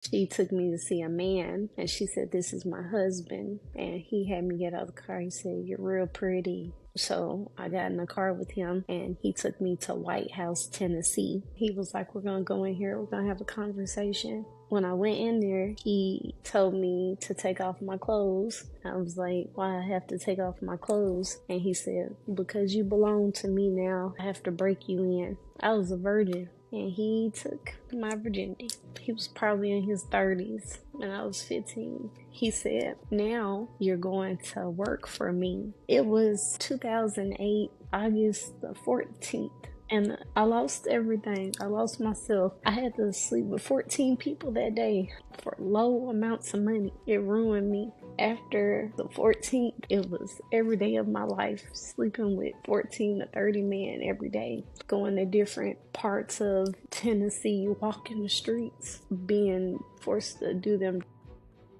She took me to see a man, and she said, "This is my husband." And he had me get out of the car. He said, "You're real pretty." So I got in the car with him, and he took me to White House, Tennessee. He was like, "We're going to go in here. We're going to have a conversation." When I went in there, he told me to take off my clothes. I was like, "Why I have to take off my clothes?" And he said, "Because you belong to me now. I have to break you in." I was a virgin, and he took my virginity. He was probably in his 30s, and I was 15. He said, "Now you're going to work for me." It was 2008, August the 14th. And I lost everything. I lost myself. I had to sleep with 14 people that day for low amounts of money. It ruined me. After the 14th, it was every day of my life, sleeping with 14 to 30 men every day, going to different parts of Tennessee, walking the streets, being forced to do them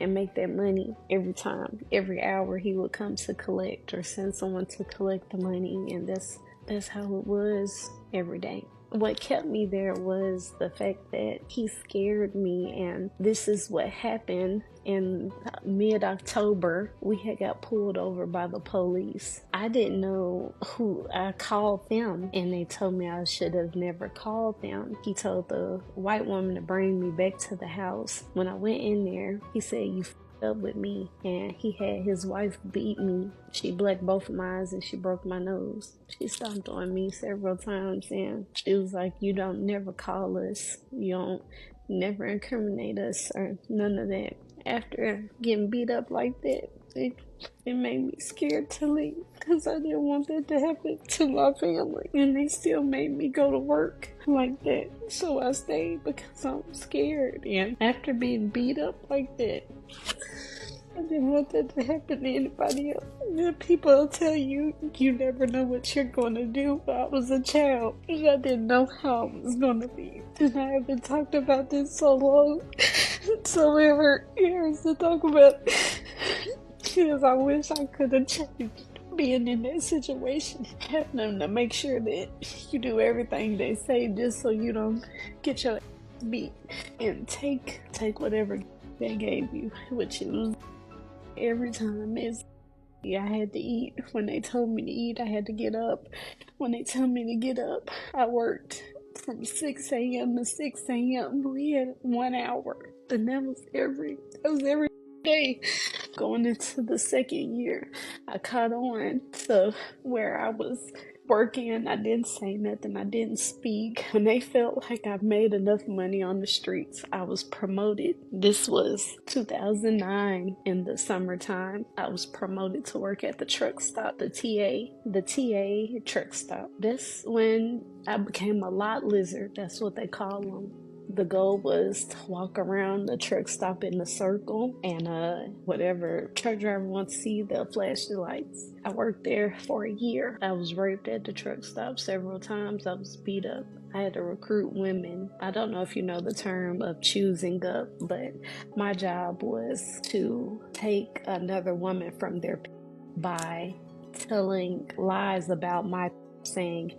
and make that money every time. Every hour he would come to collect or send someone to collect the money, and that's how it was every day. What kept me there was the fact that he scared me, and this is what happened in mid-October. We had got pulled over by the police. I didn't know who. I called them, and they told me I should have never called them. He told the white woman to bring me back to the house. When I went in there, he said, "You up with me," and he had his wife beat me. She blacked both of my eyes and she broke my nose. She stomped on me several times, and she was like, "You don't never call us, you don't never incriminate us or none of that." After getting beat up like that, it made me scared to leave because I didn't want that to happen to my family, and they still made me go to work like that. So I stayed because I'm scared, and after being beat up like that, I didn't want that to happen to anybody else. And people will tell you, you never know what you're going to do. I was a child, and I didn't know how I was going to be. And I haven't talked about this so long. So it hurts to talk about, because I wish I could have changed being in that situation. Having them to make sure that you do everything they say just so you don't get your ass beat. And take whatever they gave you, which it was every time I had to eat. When they told me to eat, I had to get up. When they told me to get up, I worked from 6 a.m. to 6 a.m. We had 1 hour, and that was every day. Going into the second year, I caught on to where I was working. I didn't say nothing. I didn't speak. When they felt like I made enough money on the streets, I was promoted. This was 2009 in the summertime. I was promoted to work at the truck stop, the TA truck stop. That's when I became a lot lizard. That's what they call them. The goal was to walk around the truck stop in a circle, and whatever truck driver wants to see, they'll flash the lights. I worked there for a year. I was raped at the truck stop several times. I was beat up. I had to recruit women. I don't know if you know the term of choosing up, but my job was to take another woman from their by telling lies about my, saying,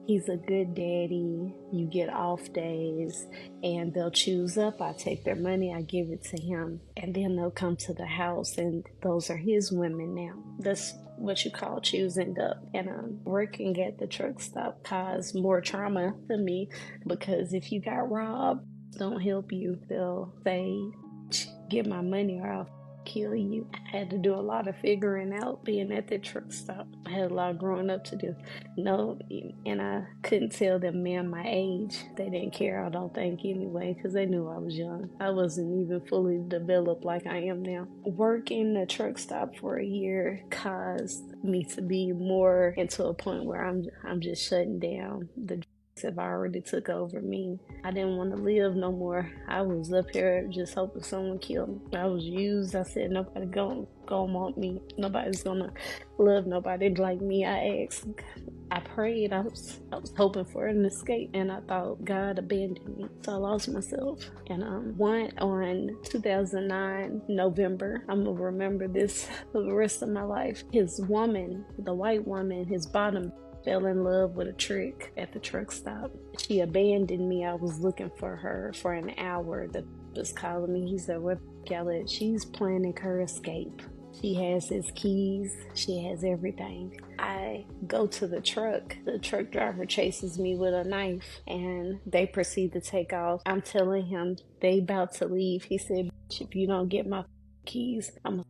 "He's a good daddy, you get off days," and they'll choose up. I take their money, I give it to him, and then they'll come to the house, and those are his women now. That's what you call choosing up. And working at the truck stop caused more trauma to me, because if you got robbed, don't help you. They'll say, "Get my money or I'll kill you." I had to do a lot of figuring out being at the truck stop. I had a lot of growing up to do. No, and I couldn't tell them man my age. They didn't care, I don't think, anyway, because they knew I was young. I wasn't even fully developed like I am now. Working the truck stop for a year caused me to be more into a point where I'm just shutting down. The have already took over me. I didn't want to live no more. I was up here just hoping someone killed me. I was used. I said nobody gonna want me. Nobody's gonna love nobody like me. I asked. I prayed. I was hoping for an escape, and I thought God abandoned me. So I lost myself. And went on 2009 November. I'm gonna remember this for the rest of my life. His woman, the white woman, his bottom, fell in love with a trick at the truck stop. She abandoned me. I was looking for her for an hour. The was calling me. He said, "What y'all at?" She's planning her escape. She has his keys. She has everything. I go to the truck. The truck driver chases me with a knife, and they proceed to take off. I'm telling him they about to leave. He said, "If you don't get my keys, I'm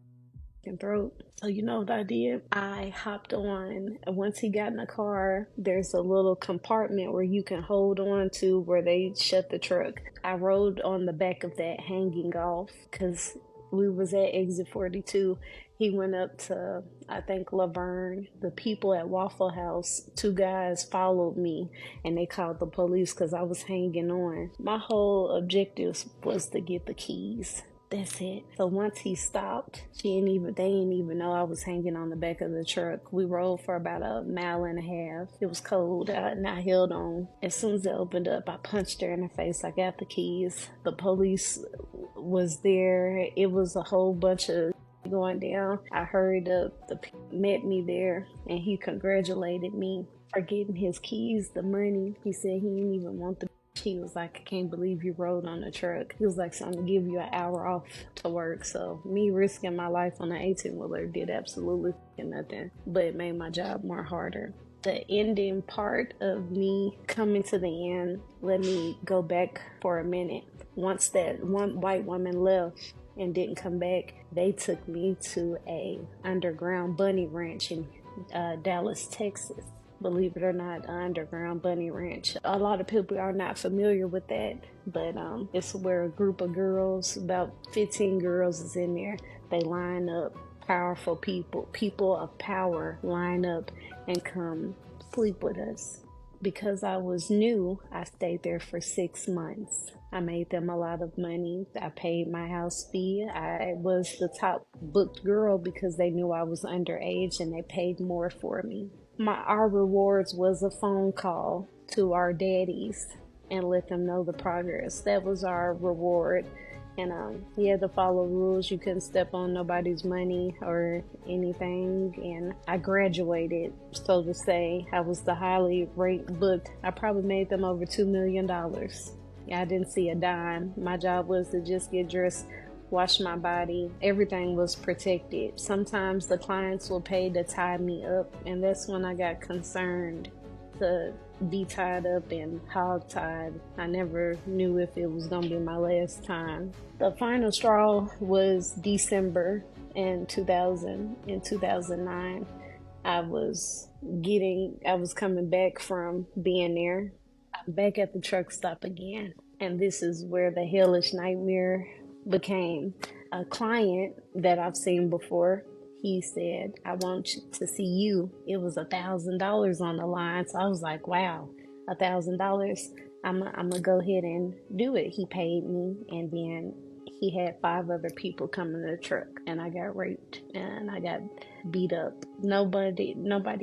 gonna throat." So you know what I did? I hopped on. Once he got in the car, there's a little compartment where you can hold on to where they shut the truck. I rode on the back of that, hanging off, because we was at exit 42. He went up to, I think, Laverne. The people at Waffle House, 2 guys followed me, and they called the police because I was hanging on. My whole objective was to get the keys. That's it. So once he stopped, they didn't even know I was hanging on the back of the truck. We rode for about a mile and a half. It was cold and I held on. As soon as it opened up, I punched her in the face. I got the keys. The police was there. It was a whole bunch of going down. I hurried up. The met me there, and he congratulated me for getting his keys, the money. He said he didn't even want the. He was like, "I can't believe you rode on the truck." He was like, "So I'm gonna give you an hour off to work." So me risking my life on an 18-wheeler did absolutely nothing, but it made my job more harder. The ending part of me coming to the end, let me go back for a minute. Once that one white woman left and didn't come back, they took me to a underground bunny ranch in Dallas, Texas. Believe it or not, an underground bunny ranch. A lot of people are not familiar with that, but it's where a group of girls, about 15 girls is in there. They line up, powerful people of power line up and come sleep with us. Because I was new, I stayed there for 6 months. I made them a lot of money. I paid my house fee. I was the top booked girl because they knew I was underage and they paid more for me. Our rewards was a phone call to our daddies and let them know the progress. That was our reward. And you had to follow rules. You couldn't step on nobody's money or anything. And I graduated, so to say. I was the highly ranked booked. I probably made them over $2 million. I didn't see a dime. My job was to just get dressed, wash my body. Everything was protected. Sometimes the clients will pay to tie me up, and that's when I got concerned to be tied up and hog-tied. I never knew if it was gonna be my last time. The final straw was December in 2009. I was coming back from being there. I'm back at the truck stop again, and this is where the hellish nightmare became. A client that I've seen before, he said, "I want to see you." It was $1,000 on the line. So I was like, wow, $1,000. I'm gonna go ahead and do it. He paid me, and then he had 5 other people come in the truck, and I got raped and I got beat up. Nobody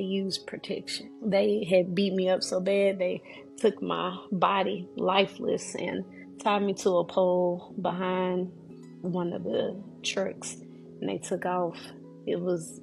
used protection. They had beat me up so bad they took my body lifeless and tied me to a pole behind one of the trucks, and they took off. It was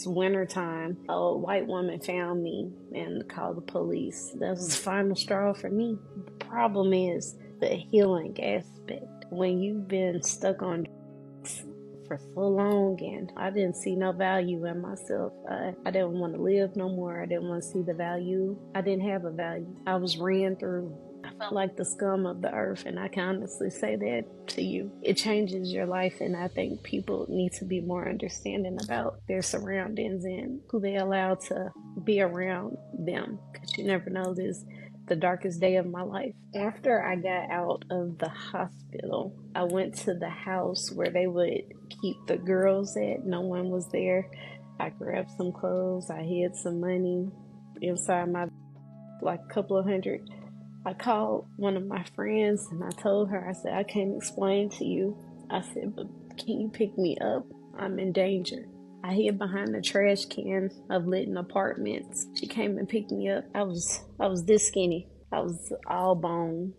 winter time. A white woman found me and called the police. That was the final straw for me. The problem is the healing aspect. When you've been stuck on drugs for so long, and I didn't see no value in myself. I didn't want to live no more. I didn't want to see the value. I didn't have a value. I was ran through. I felt like the scum of the earth, and I can honestly say that to you. It changes your life, and I think people need to be more understanding about their surroundings and who they allow to be around them, because you never know. This the darkest day of my life. After I got out of the hospital, I went to the house where they would keep the girls at. No one was there. I grabbed some clothes. I hid some money inside my, like, a couple of hundred. I called one of my friends and I told her, I said, "I can't explain to you." I said, "But can you pick me up? I'm in danger." I hid behind the trash can of Litton Apartments. She came and picked me up. I was this skinny. I was all bone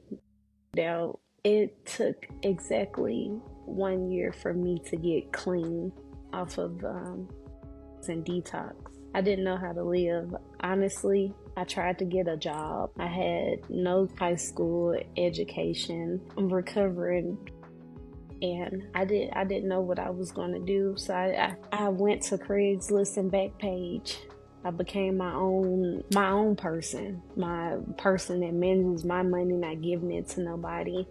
out. It took exactly 1 year for me to get clean off of and detox. I didn't know how to live. Honestly, I tried to get a job. I had no high school education. I'm recovering and I didn't know what I was going to do. So I went to Craigslist and Backpage. I became my own person, my person that manages my money, not giving it to nobody.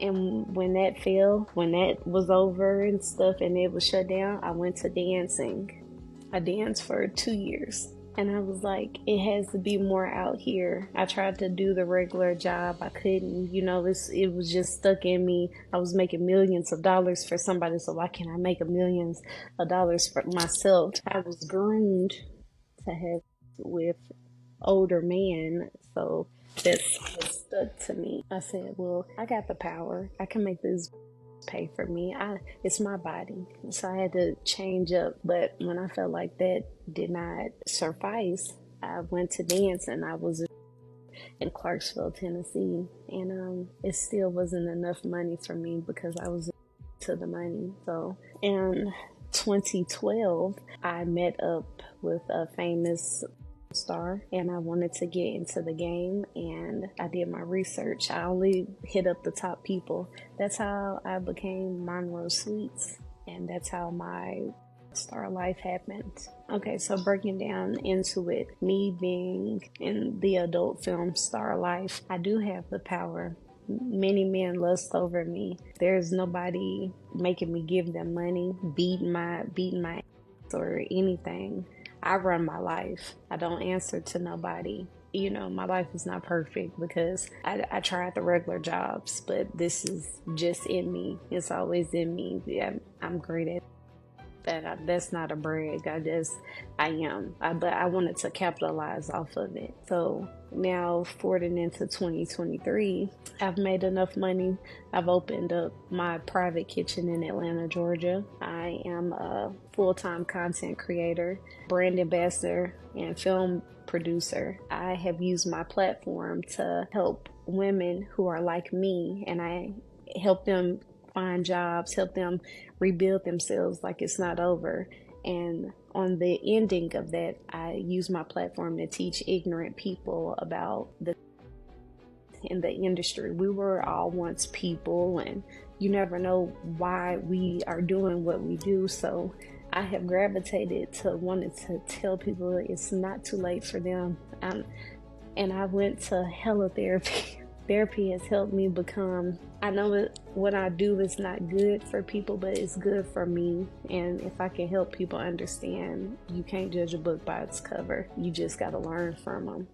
And when that was over and stuff, and it was shut down, I went to dancing. I danced for 2 years. And I was like, it has to be more out here. I tried to do the regular job. I couldn't, it was just stuck in me. I was making millions of dollars for somebody, so why can't I make millions of dollars for myself? I was groomed to have with older men, so that's what stuck to me. I said, well, I got the power. I can make this pay for me. It's my body. So I had to change up. But when I felt like that did not suffice, I went to dance, and I was in Clarksville, Tennessee. And it still wasn't enough money for me because I was to the money. So in 2012, I met up with a famous star, and I wanted to get into the game, and I did my research. I only hit up the top people. That's how I became Monroe Sweets, and that's how my star life happened. Okay, so breaking down into it, me being in the adult film star life, I do have the power. Many men lust over me. There's nobody making me give them money, beating my ass or anything. I run my life. I don't answer to nobody. My life is not perfect because I tried the regular jobs, but this is just in me. It's always in me. I'm great at that. That's not a brag. I am. But I wanted to capitalize off of it. So now, forwarding into 2023, I've made enough money. I've opened up my private kitchen in Atlanta, Georgia. I am a full-time content creator, brand ambassador, and film producer. I have used my platform to help women who are like me, and I help them find jobs, help them rebuild themselves like it's not over. And on the ending of that, I use my platform to teach ignorant people about in the industry. We were all once people, and you never know why we are doing what we do. So I have gravitated to wanting to tell people it's not too late for them. And I went to hella therapy. Therapy has helped me become, I know what I do is not good for people, but it's good for me. And if I can help people understand, you can't judge a book by its cover. You just got to learn from them.